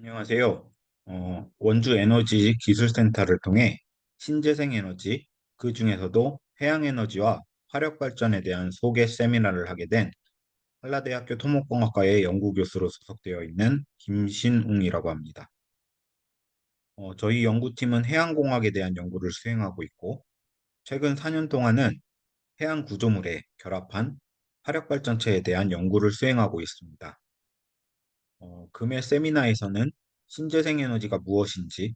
안녕하세요. 원주 에너지 기술센터를 통해 신재생 에너지, 그 중에서도 해양 에너지와 화력 발전에 대한 소개 세미나를 하게 된 한라대학교 토목공학과의 연구교수로 소속되어 있는 김신웅이라고 합니다. 저희 연구팀은 해양공학에 대한 연구를 수행하고 있고, 최근 4년 동안은 해양 구조물에 결합한 화력 발전체에 대한 연구를 수행하고 있습니다. 금의 세미나에서는 신재생 에너지가 무엇인지,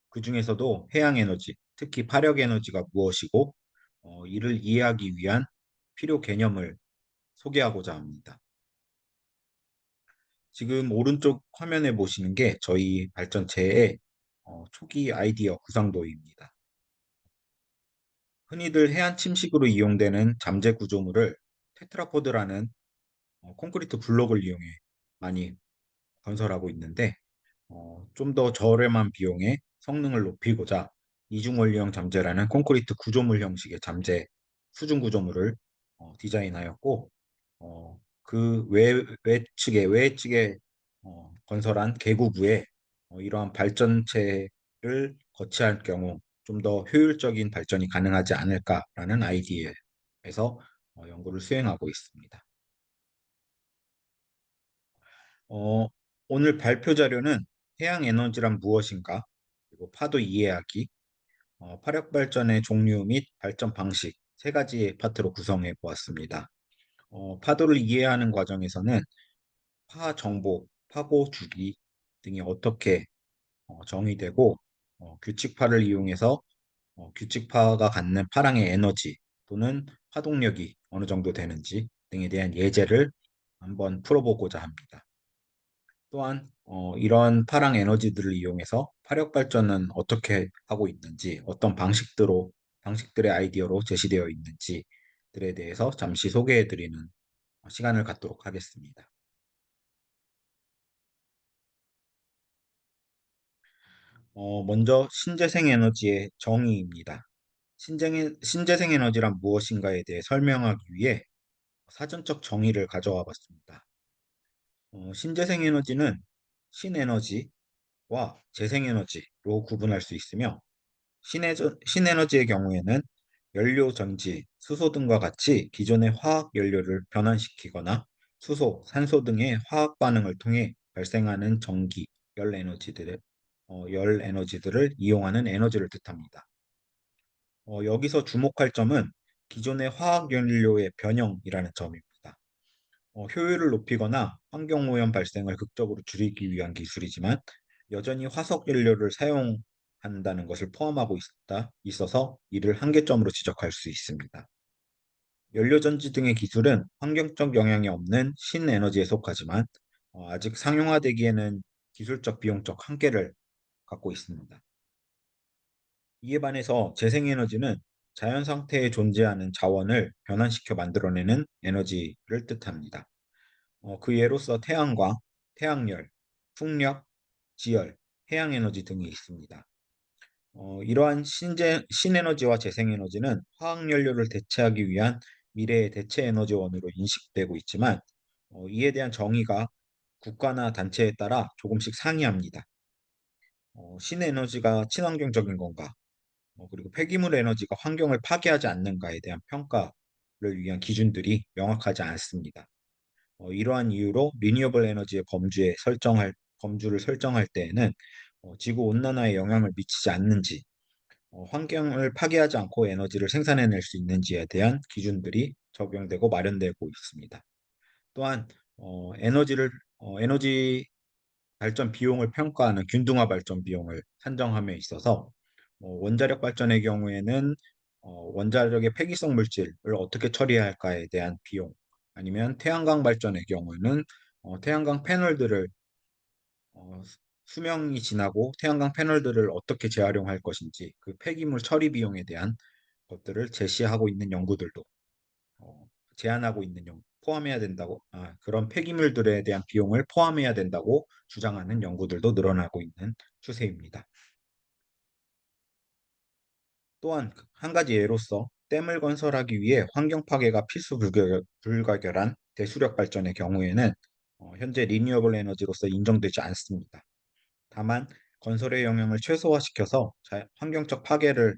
그 중에서도 해양 에너지, 특히 파력 에너지가 무엇이고, 이를 이해하기 위한 필요 개념을 소개하고자 합니다. 지금 오른쪽 화면에 보시는 게 저희 발전체의 초기 아이디어 구상도입니다. 흔히들 해안 침식으로 이용되는 잠재 구조물을 테트라포드라는 콘크리트 블록을 이용해 많이 건설하고 있는데, 좀 더 저렴한 비용에 성능을 높이고자 이중원리형 잠재라는 콘크리트 구조물 형식의 잠재 수중 구조물을 디자인하였고, 그 외측에 건설한 계구부에 이러한 발전체를 거치할 경우 좀 더 효율적인 발전이 가능하지 않을까라는 아이디어에서 연구를 수행하고 있습니다. 어, 오늘 발표 자료는 해양 에너지란 무엇인가, 그리고 파도 이해하기, 화력 발전의 종류 및 발전 방식 세 가지의 파트로 구성해 보았습니다. 파도를 이해하는 과정에서는 파 정보, 파고 주기 등이 어떻게 정의되고, 규칙파를 이용해서 규칙파가 갖는 파랑의 에너지 또는 파동력이 어느 정도 되는지 등에 대한 예제를 한번 풀어보고자 합니다. 또한 이러한 파랑 에너지들을 이용해서 화력 발전은 어떻게 하고 있는지, 어떤 방식들의 아이디어로 제시되어 있는지들에 대해서 잠시 소개해 드리는 시간을 갖도록 하겠습니다. 먼저 신재생 에너지의 정의입니다. 신재생 에너지란 무엇인가에 대해 설명하기 위해 사전적 정의를 가져와 봤습니다. 신재생 에너지는 신에너지와 재생에너지로 구분할 수 있으며, 신에너지의 경우에는 연료 전지, 수소 등과 같이 기존의 화학 연료를 변환시키거나 수소, 산소 등의 화학 반응을 통해 발생하는 전기, 열 에너지들을 이용하는 에너지를 뜻합니다. 여기서 주목할 점은 기존의 화학 연료의 변형이라는 점입니다. 효율을 높이거나 환경오염 발생을 극적으로 줄이기 위한 기술이지만, 여전히 화석 연료를 사용한다는 것을 포함하고 있어서 이를 한계점으로 지적할 수 있습니다. 연료전지 등의 기술은 환경적 영향이 없는 신에너지에 속하지만, 아직 상용화되기에는 기술적 비용적 한계를 갖고 있습니다. 이에 반해서 재생에너지는 자연 상태에 존재하는 자원을 변환시켜 만들어내는 에너지를 뜻합니다. 그 예로서 태양광, 태양열, 풍력, 지열, 해양에너지 등이 있습니다. 이러한 신에너지와 재생에너지는 화학연료를 대체하기 위한 미래의 대체 에너지원으로 인식되고 있지만, 이에 대한 정의가 국가나 단체에 따라 조금씩 상이합니다. 신에너지가 친환경적인 건가, 그리고 폐기물 에너지가 환경을 파괴하지 않는가에 대한 평가를 위한 기준들이 명확하지 않습니다. 이러한 이유로 리니어블 에너지의 범주를 설정할 때에는 지구 온난화에 영향을 미치지 않는지, 환경을 파괴하지 않고 에너지를 생산해낼 수 있는지에 대한 기준들이 적용되고 마련되고 있습니다. 또한 에너지 발전 비용을 평가하는 균등화 발전 비용을 산정함에 있어서, 원자력 발전의 경우에는 원자력의 폐기성 물질을 어떻게 처리해야 할까에 대한 비용, 아니면 태양광 발전의 경우에는 태양광 패널들을 수명이 지나고 태양광 패널들을 어떻게 재활용할 것인지, 그 폐기물 처리 비용에 대한 것들을 제시하고 있는 연구들도 제한하고 있는 포함해야 된다고, 그런 폐기물들에 대한 비용을 포함해야 된다고 주장하는 연구들도 늘어나고 있는 추세입니다. 또한 한 가지 예로서 댐을 건설하기 위해 환경 파괴가 필수 불가결한 대수력 발전의 경우에는 현재 리뉴어블 에너지로서 인정되지 않습니다. 다만 건설의 영향을 최소화시켜서 환경적 파괴를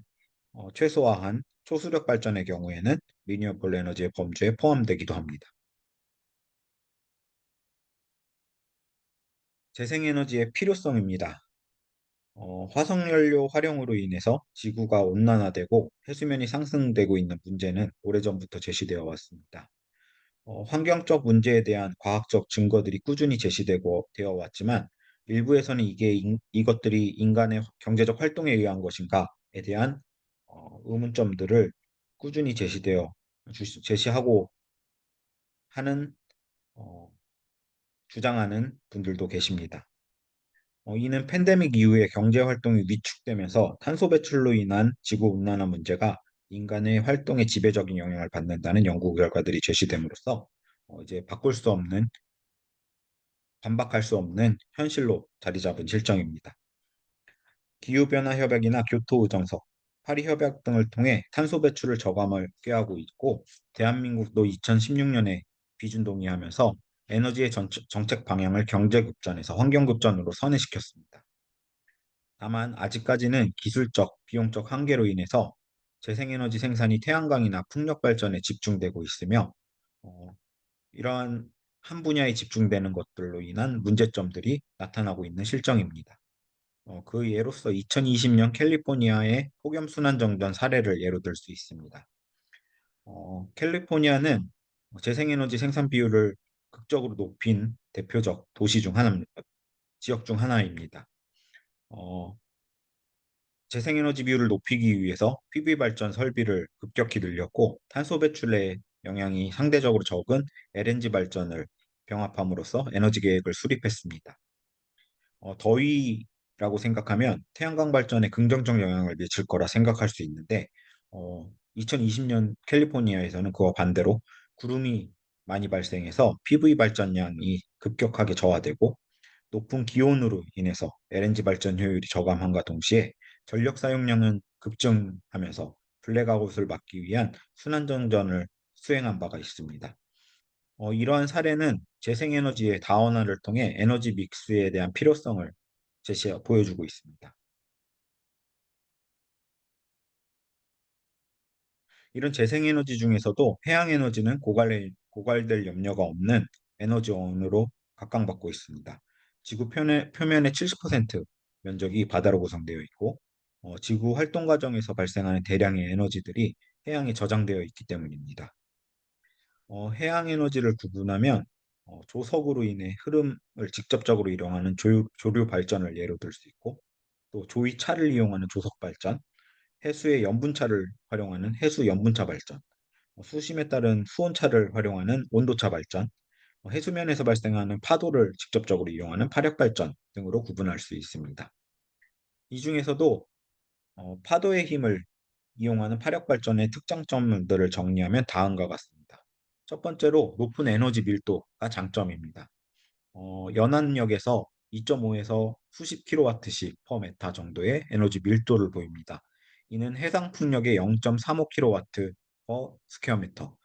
최소화한 초수력 발전의 경우에는 리뉴어블 에너지의 범주에 포함되기도 합니다. 재생에너지의 필요성입니다. 화석연료 활용으로 인해서 지구가 온난화되고 해수면이 상승되고 있는 문제는 오래전부터 제시되어 왔습니다. 환경적 문제에 대한 과학적 증거들이 꾸준히 제시되고 되어 왔지만 일부에서는 이것들이 인간의 경제적 활동에 의한 것인가에 대한 의문점들을 꾸준히 제시하고 하는 어, 주장하는 분들도 계십니다. 이는 팬데믹 이후에 경제 활동이 위축되면서 탄소 배출로 인한 지구 온난화 문제가 인간의 활동에 지배적인 영향을 받는다는 연구 결과들이 제시됨으로써 이제 반박할 수 없는 현실로 자리 잡은 실정입니다. 기후변화 협약이나 교토 의정서, 파리 협약 등을 통해 탄소 배출을 저감을 꾀하고 있고, 대한민국도 2016년에 비준 동의하면서 에너지의 정책 방향을 경제급전에서 환경급전으로 선회시켰습니다. 다만 아직까지는 기술적, 비용적 한계로 인해서 재생에너지 생산이 태양광이나 풍력 발전에 집중되고 있으며, 어, 이러한 한 분야에 집중되는 것들로 인한 문제점들이 나타나고 있는 실정입니다. 그 예로서 2020년 캘리포니아의 폭염순환정전 사례를 예로 들 수 있습니다. 캘리포니아는 재생에너지 생산 비율을 극적으로 높인 대표적 지역 중 하나입니다. 어, 재생에너지 비율을 높이기 위해서 PV 발전 설비를 급격히 늘렸고 탄소 배출의 영향이 상대적으로 적은 LNG 발전을 병합함으로써 에너지 계획을 수립했습니다. 더위라고 생각하면 태양광 발전에 긍정적 영향을 미칠 거라 생각할 수 있는데 2020년 캘리포니아에서는 그와 반대로 구름이 많이 발생해서 PV 발전량이 급격하게 저하되고 높은 기온으로 인해서 LNG 발전 효율이 저감함과 동시에 전력 사용량은 급증하면서 블랙아웃을 막기 위한 순환정전을 수행한 바가 있습니다. 이러한 사례는 재생에너지의 다원화를 통해 에너지 믹스에 대한 필요성을 보여주고 있습니다. 이런 재생에너지 중에서도 해양에너지는 고갈될 염려가 없는 에너지원으로 각광받고 있습니다. 표면의 70% 면적이 바다로 구성되어 있고, 지구 활동 과정에서 발생하는 대량의 에너지들이 해양에 저장되어 있기 때문입니다. 해양 에너지를 구분하면 조석으로 인해 흐름을 직접적으로 이용하는 조류 발전을 예로 들 수 있고, 또 조이차를 이용하는 조석 발전, 해수의 염분차를 활용하는 해수 염분차 발전, 수심에 따른 수온차를 활용하는 온도차 발전, 해수면에서 발생하는 파도를 직접적으로 이용하는 파력 발전 등으로 구분할 수 있습니다. 이 중에서도 파도의 힘을 이용하는 파력 발전의 특장점들을 정리하면 다음과 같습니다. 첫 번째로 높은 에너지 밀도가 장점입니다. 연안역에서 2.5에서 수십 킬로와트시 퍼 메타 정도의 에너지 밀도를 보입니다. 이는 해상 풍력의 0.35 킬로와트 퍼 스퀘어미터,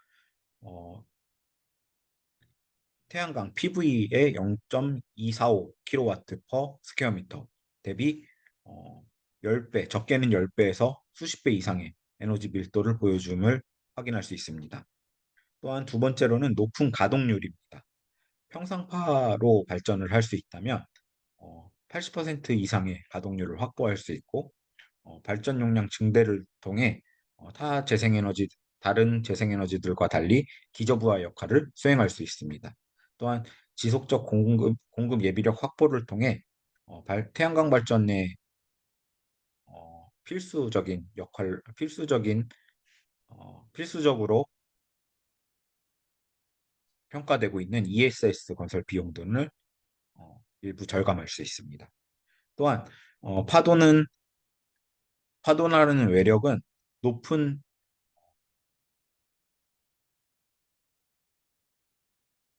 태양광 PV의 0.245 킬로와트 퍼 스퀘어미터 대비 10배, 적게는 10배에서 수십 배 이상의 에너지 밀도를 보여줌을 확인할 수 있습니다. 또한 두 번째로는 높은 가동률입니다. 평상파로 발전을 할 수 있다면 80% 이상의 가동률을 확보할 수 있고 발전 용량 증대를 통해 다른 재생에너지들과 달리 기저부하 역할을 수행할 수 있습니다. 또한 지속적 공급 예비력 확보를 통해 태양광 발전의 필수적으로 평가되고 있는 ESS 건설 비용 등을 일부 절감할 수 있습니다. 또한 어, 파도는 파도나르는 외력은 높은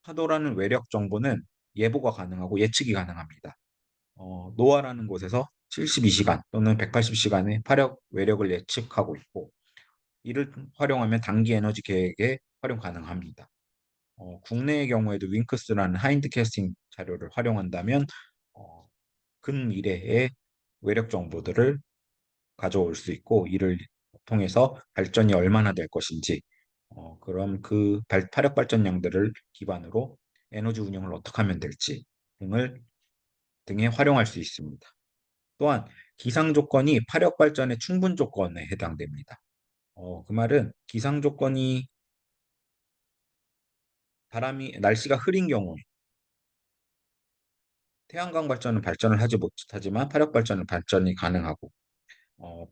파도라는 외력 정보는 예보가 가능하고 예측이 가능합니다. 노아라는 곳에서 72시간 또는 180시간의 외력을 예측하고 있고 이를 활용하면 단기 에너지 계획에 활용 가능합니다. 국내의 경우에도 윙크스라는 하인드 캐스팅 자료를 활용한다면 어, 근미래의 외력 정보들을 가져올 수 있고 이를 통해서 발전이 얼마나 될 것인지 그럼 그 파력 발전량들을 기반으로 에너지 운영을 어떻게 하면 될지 등을 등에 활용할 수 있습니다. 또한 기상 조건이 파력 발전의 충분 조건에 해당됩니다. 그 말은 기상 조건이 날씨가 흐린 경우에 태양광 발전은 발전을 하지 못하지만 파력 발전은 발전이 가능하고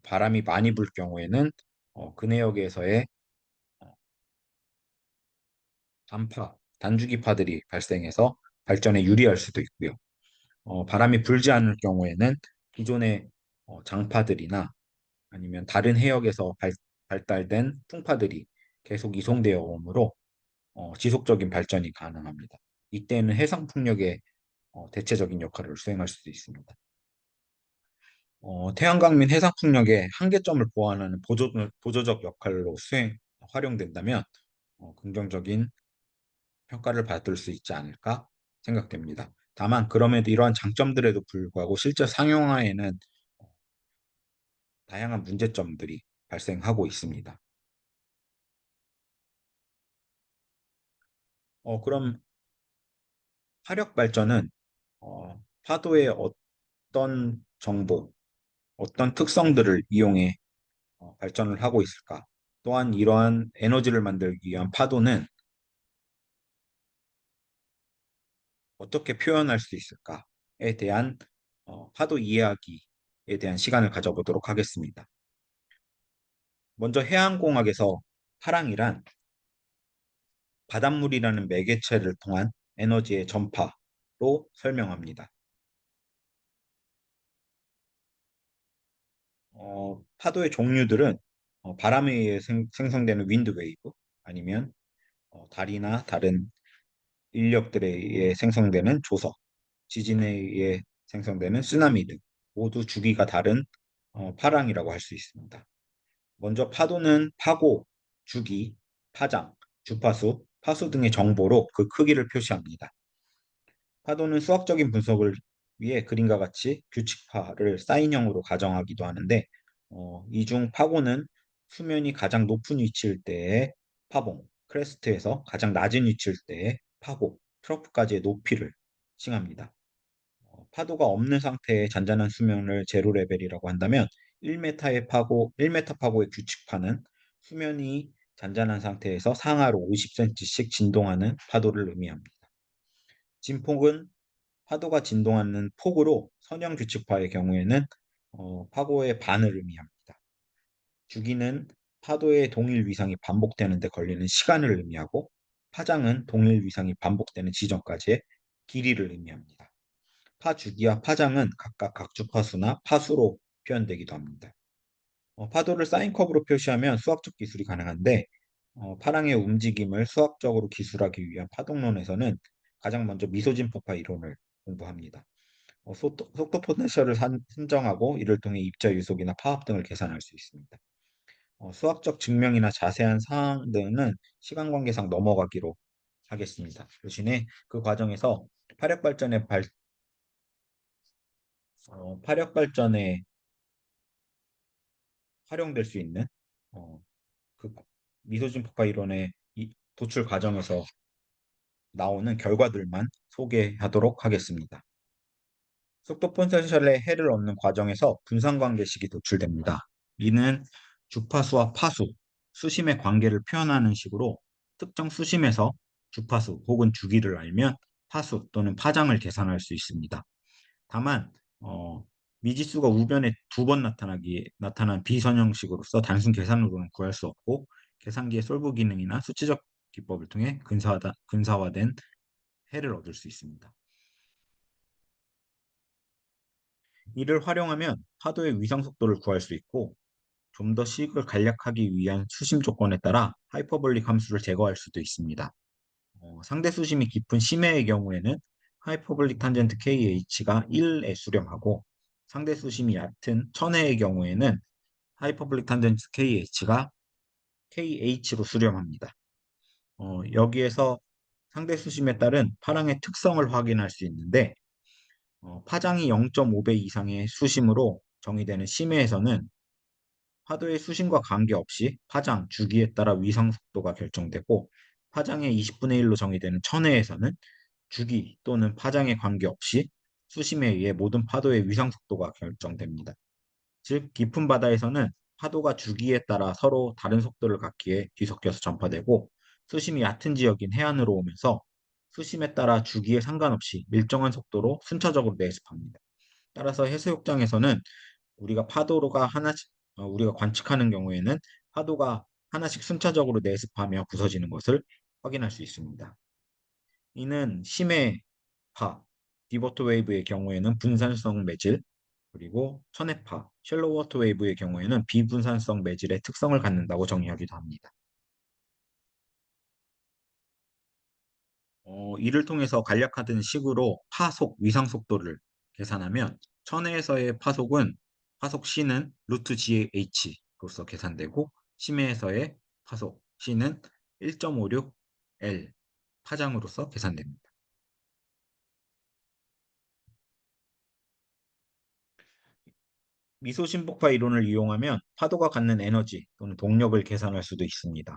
바람이 많이 불 경우에는 그 내역에서의 어, 단주기파들이 발생해서 발전에 유리할 수도 있고요. 바람이 불지 않을 경우에는 기존의 장파들이나 아니면 다른 해역에서 발달된 풍파들이 계속 이송되어 오므로 지속적인 발전이 가능합니다. 이때는 해상 풍력의 대체적인 역할을 수행할 수도 있습니다. 태양광 및 해상 풍력의 한계점을 보완하는 보조적 역할로 활용된다면 긍정적인 평가를 받을 수 있지 않을까 생각됩니다. 다만 그럼에도 이러한 장점들에도 불구하고 실제 상용화에는 다양한 문제점들이 발생하고 있습니다. 그럼 화력 발전은 파도의 어떤 정보, 어떤 특성들을 이용해 발전을 하고 있을까? 또한 이러한 에너지를 만들기 위한 파도는 어떻게 표현할 수 있을까에 대한 파도 이해하기에 대한 시간을 가져보도록 하겠습니다. 먼저 해양공학에서 파랑이란 바닷물이라는 매개체를 통한 에너지의 전파로 설명합니다. 파도의 종류들은 바람에 의해 생성되는 윈드 웨이브 아니면 달이나 다른 인력들에 의해 생성되는 조석, 지진에 의해 생성되는 쓰나미 등 모두 주기가 다른 파랑이라고 할 수 있습니다. 먼저 파도는 파고, 주기, 파장, 주파수, 파수 등의 정보로 그 크기를 표시합니다. 파도는 수학적인 분석을 위해 그림과 같이 규칙파를 사인형으로 가정하기도 하는데 이 중 파고는 수면이 가장 높은 위치일 때의 파봉, 크레스트에서 가장 낮은 위치일 때의 파고, 트러프까지의 높이를 칭합니다. 파도가 없는 상태의 잔잔한 수면을 제로 레벨이라고 한다면 1m 파고의 규칙파는 수면이 잔잔한 상태에서 상하로 50cm씩 진동하는 파도를 의미합니다. 진폭은 파도가 진동하는 폭으로 선형 규칙파의 경우에는 파고의 반을 의미합니다. 주기는 파도의 동일 위상이 반복되는 데 걸리는 시간을 의미하고 파장은 동일 위상이 반복되는 지점까지의 길이를 의미합니다. 파주기와 파장은 각각 각주파수나 파수로 표현되기도 합니다. 파도를 사인컵으로 표시하면 수학적 기술이 가능한데 파랑의 움직임을 수학적으로 기술하기 위한 파동론에서는 가장 먼저 미소진폭파 이론을 공부합니다. 속도 포텐셜을 산정하고 이를 통해 입자 유속이나 파압 등을 계산할 수 있습니다. 수학적 증명이나 자세한 사항 등은 시간 관계상 넘어가기로 하겠습니다. 대신에 그 과정에서 파력 발전에 파력 발전에 활용될 수 있는 그 미소진 폭파 이론의 도출 과정에서 나오는 결과들만 소개하도록 하겠습니다. 속도 포텐셜에 해를 얻는 과정에서 분산 관계식이 도출됩니다. 이는 주파수와 파수, 수심의 관계를 표현하는 식으로 특정 수심에서 주파수 혹은 주기를 알면 파수 또는 파장을 계산할 수 있습니다. 다만 미지수가 우변에 두 번 나타난 비선형식으로서 단순 계산으로는 구할 수 없고 계산기의 솔브 기능이나 수치적 기법을 통해 근사화된 해를 얻을 수 있습니다. 이를 활용하면 파도의 위상 속도를 구할 수 있고 좀 더 식을 간략하기 위한 수심 조건에 따라 하이퍼볼릭 함수를 제거할 수도 있습니다. 상대 수심이 깊은 심해의 경우에는 하이퍼볼릭 탄젠트 KH가 1에 수렴하고 상대 수심이 얕은 천해의 경우에는 하이퍼볼릭 탄젠트 KH가 KH로 수렴합니다. 여기에서 상대 수심에 따른 파랑의 특성을 확인할 수 있는데 파장이 0.5배 이상의 수심으로 정의되는 심해에서는 파도의 수심과 관계없이 파장, 주기에 따라 위상 속도가 결정되고 파장의 20분의 1로 정의되는 천해에서는 주기 또는 파장에 관계없이 수심에 의해 모든 파도의 위상 속도가 결정됩니다. 즉, 깊은 바다에서는 파도가 주기에 따라 서로 다른 속도를 갖기에 뒤섞여서 전파되고 수심이 얕은 지역인 해안으로 오면서 수심에 따라 주기에 상관없이 일정한 속도로 순차적으로 내습합니다. 따라서 해수욕장에서는 우리가 관측하는 경우에는 파도가 하나씩 순차적으로 내습하며 부서지는 것을 확인할 수 있습니다. 이는 심해파, 디버트 웨이브의 경우에는 분산성 매질, 그리고 천해파, 셜로우 워터 웨이브의 경우에는 비분산성 매질의 특성을 갖는다고 정의하기도 합니다. 이를 통해서 간략화된 식으로 파속 위상 속도를 계산하면 천해에서의 파속 C는 루트 GH로서 계산되고 심해에서의 파속 C는 1.56 L 파장으로서 계산됩니다. 미소신복파 이론을 이용하면 파도가 갖는 에너지 또는 동력을 계산할 수도 있습니다.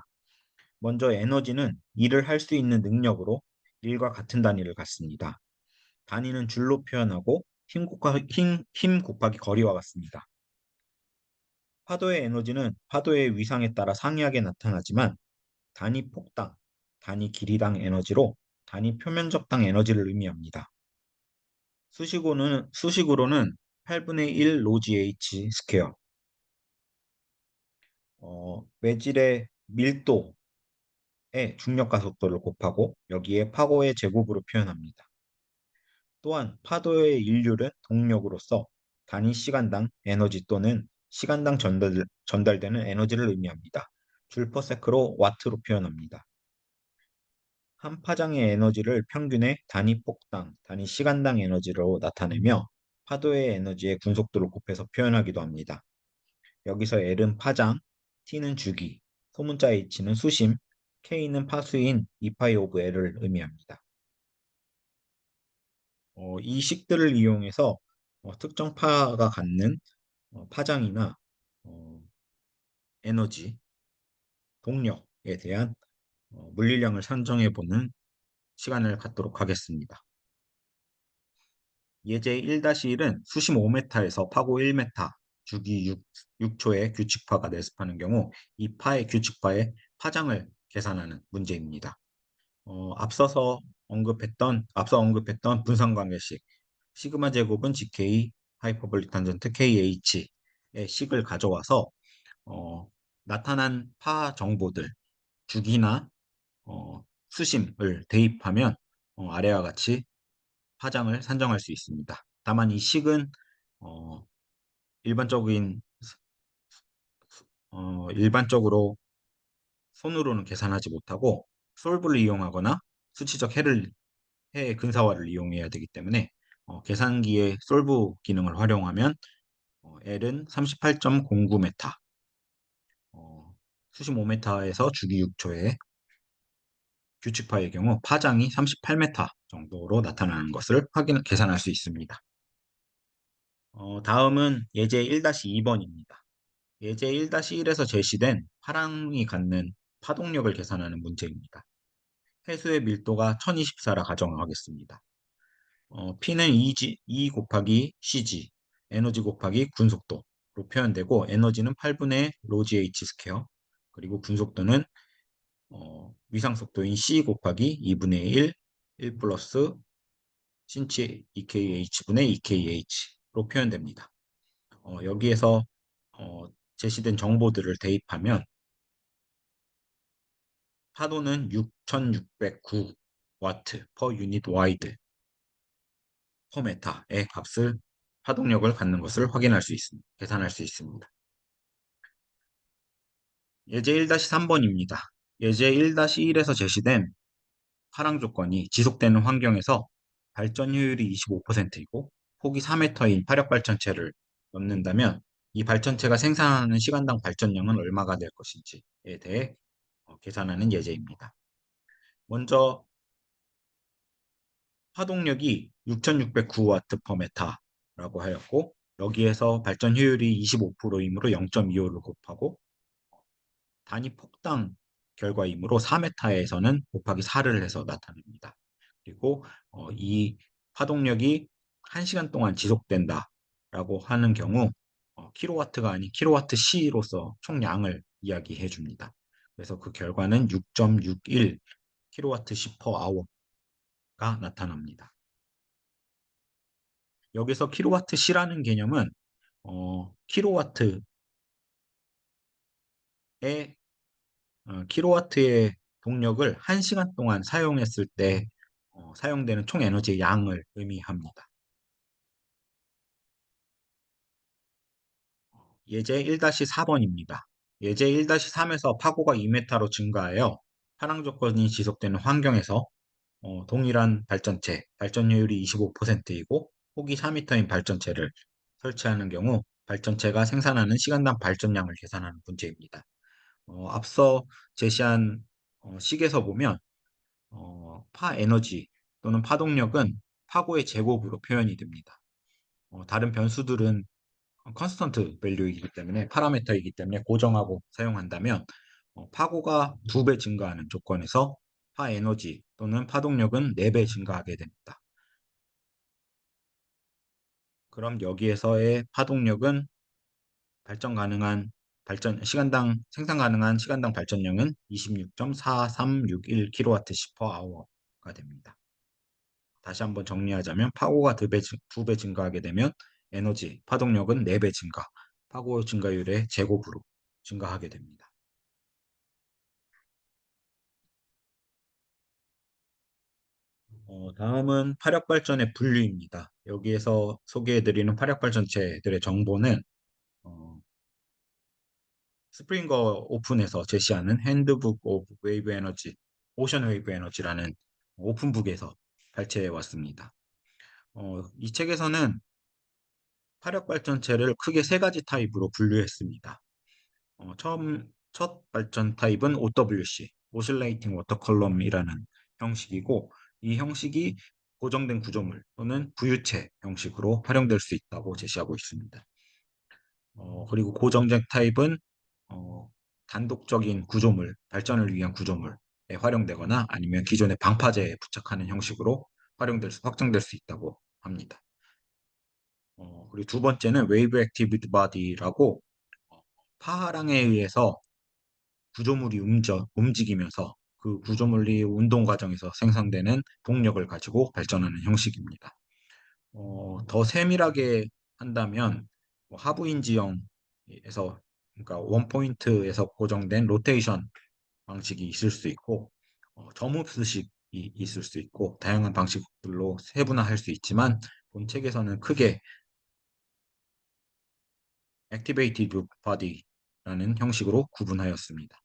먼저 에너지는 일을 할 수 있는 능력으로 일과 같은 단위를 갖습니다. 단위는 줄로 표현하고 힘 곱하기 거리와 같습니다. 파도의 에너지는 파도의 위상에 따라 상이하게 나타나지만 단위 폭당, 단위 길이당 에너지로 단위 표면적당 에너지를 의미합니다. 수식으로는 8분의 1 로지 H 스퀘어, 매질의 밀도의 중력과 속도를 곱하고 여기에 파고의 제곱으로 표현합니다. 또한 파도의 일률은 동력으로서 단위 시간당 에너지 또는 시간당 전달되는 에너지를 의미합니다. 줄 퍼세크로 와트로 표현합니다. 한 파장의 에너지를 평균의 단위 폭당, 단위 시간당 에너지로 나타내며 파도의 에너지의 군속도를 곱해서 표현하기도 합니다. 여기서 L은 파장, T는 주기, 소문자 H는 수심, K는 파수인 2파이 오브 L을 의미합니다. 이 식들을 이용해서 특정 파가 갖는 파장이나 어, 에너지, 동력에 대한 물리량을 산정해 보는 시간을 갖도록 하겠습니다. 예제 1-1은 수심 5m에서 파고 1m, 주기 6초의 규칙파가 내습하는 경우 이 파의 규칙파의 파장을 계산하는 문제입니다. 앞서 언급했던 분산관계식 시그마 제곱은 GK 하이퍼볼릭 탄젠트 KH의 식을 가져와서 나타난 파 정보들 주기나 수심을 대입하면 아래와 같이 파장을 산정할 수 있습니다. 다만 이 식은 어, 일반적인 일반적으로 손으로는 계산하지 못하고 솔브를 이용하거나 수치적 해의 근사화를 이용해야 되기 때문에 계산기의 솔브 기능을 활용하면 L은 38.09m, 수심 5m에서 주기 6초의 규칙파의 경우 파장이 38m 정도로 나타나는 것을 계산할 수 있습니다. 다음은 예제 1-2번입니다. 예제 1-1에서 제시된 파랑이 갖는 파동력을 계산하는 문제입니다. 해수의 밀도가 1024라 가정하겠습니다. P는 E 곱하기 CG, 에너지 곱하기 군속도로 표현되고 에너지는 8분의 로지 H 스퀘어, 그리고 군속도는 위상 속도인 C 곱하기 2분의 1 플러스 신치 EKH분의 EKH로 표현됩니다. 여기에서 어, 제시된 정보들을 대입하면 파도는 6609 와트 per 유닛 와이드 퍼 메타의 값을 파동력을 갖는 것을 계산할 수 있습니다. 예제 1-3번입니다. 예제 1-1에서 제시된 파랑 조건이 지속되는 환경에서 발전 효율이 25%이고 폭이 4m인 파력 발전체를 넣는다면 이 발전체가 생산하는 시간당 발전량은 얼마가 될 것인지에 대해 계산하는 예제입니다. 먼저 파동력이 6609와트 per 메타라고 하였고, 여기에서 발전 효율이 25%이므로 0.25를 곱하고, 단위 폭당 결과이므로 4m에서는 곱하기 4를 해서 나타냅니다. 그리고 이 파동력이 1시간 동안 지속된다라고 하는 경우 킬로와트가 아닌 킬로와트 시로서 총량을 이야기해 줍니다. 그래서 그 결과는 6.61 킬로와트 시 per hour가 나타납니다. 여기서 킬로와트 시라는 개념은 킬로와트의 킬로와트의 동력을 1시간 동안 사용했을 때 사용되는 총 에너지의 양을 의미합니다. 예제 1-4번입니다. 예제 1-3에서 파고가 2m로 증가하여 하락 조건이 지속되는 환경에서 동일한 발전체, 발전효율이 25%이고 폭이 4m인 발전체를 설치하는 경우 발전체가 생산하는 시간당 발전량을 계산하는 문제입니다. 앞서 제시한 식에서 보면 파 에너지 또는 파동력은 파고의 제곱으로 표현이 됩니다. 다른 변수들은 컨스턴트 밸류이기 때문에 파라미터이기 때문에 고정하고 사용한다면 파고가 2배 증가하는 조건에서 파 에너지 또는 파동력은 4배 증가하게 됩니다. 그럼 여기에서의 파동력은 발전 가능한 시간당 생산 가능한 시간당 발전량은 26.4361 kWh per hour가 됩니다. 다시 한번 정리하자면 파고가 2배 증가하게 되면 에너지, 파동력은 4배 증가, 파고 증가율의 제곱으로 증가하게 됩니다. 다음은 화력발전의 분류입니다. 여기에서 소개해드리는 화력발전체들의 정보는 어, 스프링거 오픈에서 제시하는 핸드북 오브 웨이브 에너지, 오션 웨이브 에너지라는 오픈북에서 발췌해 왔습니다. 이 책에서는 화력발전체를 크게 세 가지 타입으로 분류했습니다. 첫 발전 타입은 OWC, Oscillating Water Column이라는 형식이고, 이 형식이 고정된 구조물 또는 부유체 형식으로 활용될 수 있다고 제시하고 있습니다. 그리고 고정적 타입은 단독적인 구조물, 발전을 위한 구조물에 활용되거나 아니면 기존의 방파제에 부착하는 형식으로 확정될 수 있다고 합니다. 그리고 두 번째는 웨이브 액티비티 바디라고 파랑에 의해서 구조물이 움직이면서 그 구조물이 운동 과정에서 생성되는 동력을 가지고 발전하는 형식입니다. 더 세밀하게 한다면 하부인지형에서 그러니까 원포인트에서 고정된 로테이션 방식이 있을 수 있고 점흡수식이 있을 수 있고 다양한 방식들로 세분화할 수 있지만 본 책에서는 크게 Activated Body라는 형식으로 구분하였습니다.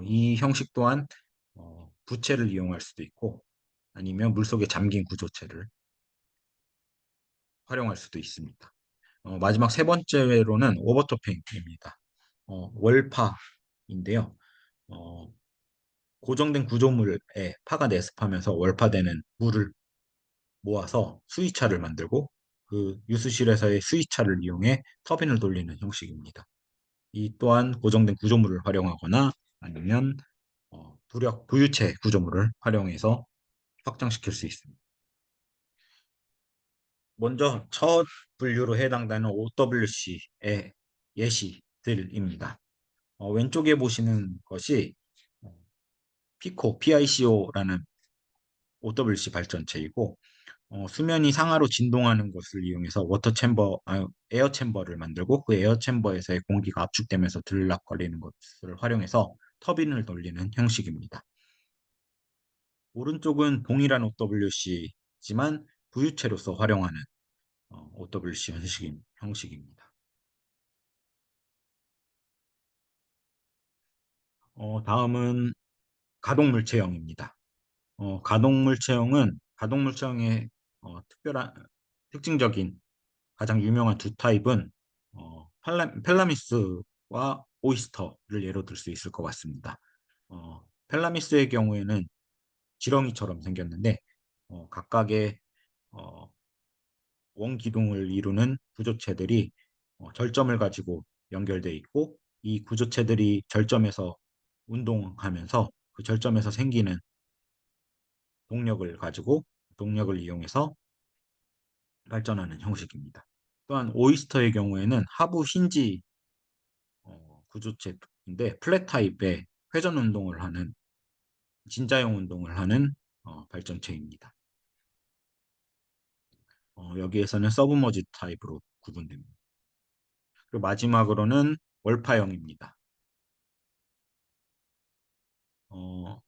이 형식 또한 부체를 이용할 수도 있고 아니면 물속에 잠긴 구조체를 활용할 수도 있습니다. 마지막 세 번째로는 오버토핑입니다. 월파인데요. 어, 고정된 구조물에 파가 내습하면서 월파되는 물을 모아서 수위차를 만들고 그 유수실에서의 수위차를 이용해 터빈을 돌리는 형식입니다. 이 또한 고정된 구조물을 활용하거나 아니면 부유체 구조물을 활용해서 확장시킬 수 있습니다. 먼저 첫 분류로 해당되는 OWC의 예시들입니다. 왼쪽에 보시는 것이 PICO라는 OWC 발전체이고 수면이 상하로 진동하는 것을 이용해서 에어 챔버를 만들고 그 에어 챔버에서의 공기가 압축되면서 들락거리는 것을 활용해서 터빈을 돌리는 형식입니다. 오른쪽은 동일한 OWC지만 부유체로서 활용하는 OWC 형식입니다. 다음은 가동물체형입니다. 가동물체형의 특별한 특징적인 가장 유명한 두 타입은 펠라미스와 오이스터를 예로 들 수 있을 것 같습니다. 펠라미스의 경우에는 지렁이처럼 생겼는데 각각의 어, 원기둥을 이루는 구조체들이 절점을 가지고 연결돼 있고 이 구조체들이 절점에서 운동하면서 그 절점에서 생기는 동력을 이용해서 발전하는 형식입니다. 또한 오이스터의 경우에는 하부 힌지 구조체인데 플랫 타입의 회전 운동을 하는 진자형 운동을 하는 발전체입니다. 여기에서는 서브머지 타입으로 구분됩니다. 그리고 마지막으로는 월파형입니다. 어,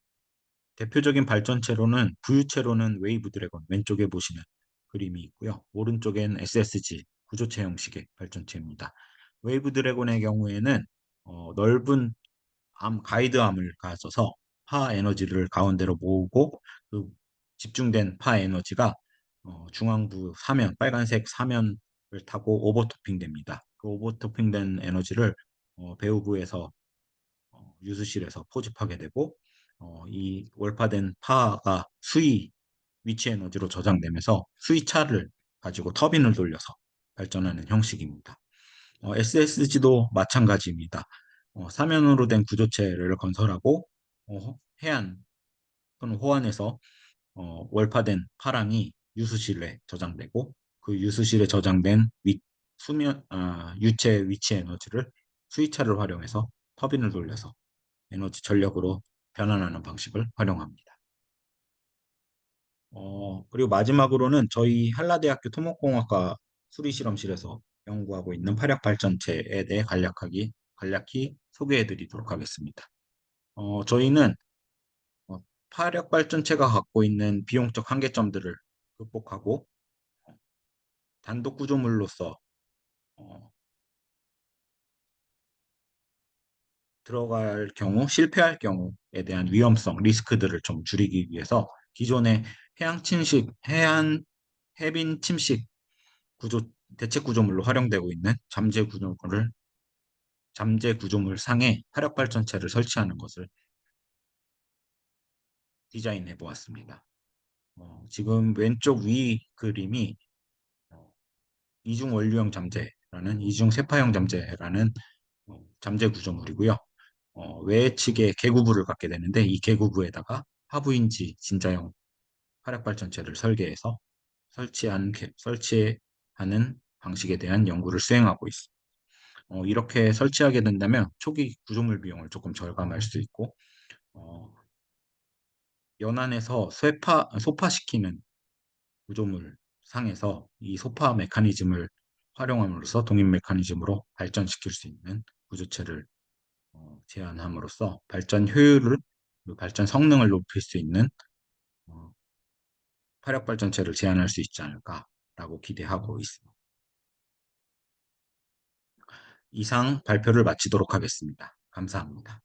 대표적인 발전체로는 부유체로는 웨이브 드래곤 왼쪽에 보시는 그림이 있고요. 오른쪽엔 SSG 구조체 형식의 발전체입니다. 웨이브 드래곤의 경우에는 넓은 가이드암을 가져서 파 에너지를 가운데로 모으고 그 집중된 파 에너지가 중앙부 사면, 빨간색 사면을 타고 오버토핑 됩니다. 그 오버토핑된 에너지를 배후부에서 유수실에서 포집하게 되고 이 월파된 파가 수위 위치 에너지로 저장되면서 수위차를 가지고 터빈을 돌려서 발전하는 형식입니다. SSG도 마찬가지입니다. 사면으로 된 구조체를 건설하고 해안 또는 호안에서 월파된 파랑이 유수실에 저장되고 그 유수실에 저장된 유체 위치 에너지를 수위차를 활용해서 터빈을 돌려서 에너지 전력으로 변환하는 방식을 활용합니다. 그리고 마지막으로는 저희 한라대학교 토목공학과 수리실험실에서 연구하고 있는 화력 발전체에 대해 간략히 소개해 드리도록 하겠습니다. 저희는 어, 화력 발전체가 갖고 있는 비용적 한계점들을 극복하고 단독 구조물로서 어, 들어갈 경우, 실패할 경우에 대한 위험성, 리스크들을 좀 줄이기 위해서 기존의 해빈 침식 구조, 대체 구조물로 활용되고 있는 잠재 구조물 상에 화력 발전체를 설치하는 것을 디자인해 보았습니다. 지금 왼쪽 위 그림이 어, 이중 원류형 잠재라는 이중 세파형 잠재라는 잠재 구조물이고요. 외측에 계구부를 갖게 되는데 이 계구부에다가 하부인지 진자형 화력 발전체를 설계해서 설치하는 방식에 대한 연구를 수행하고 있습니다. 이렇게 설치하게 된다면 초기 구조물 비용을 조금 절감할 수 있고 어, 연안에서 소파시키는 구조물 상에서 이 소파 메커니즘을 활용함으로써 독립 메커니즘으로 발전시킬 수 있는 구조체를 제안함으로써 발전 효율을 발전 성능을 높일 수 있는 어, 화력 발전체를 제안할 수 있지 않을까라고 기대하고 있습니다. 이상 발표를 마치도록 하겠습니다. 감사합니다.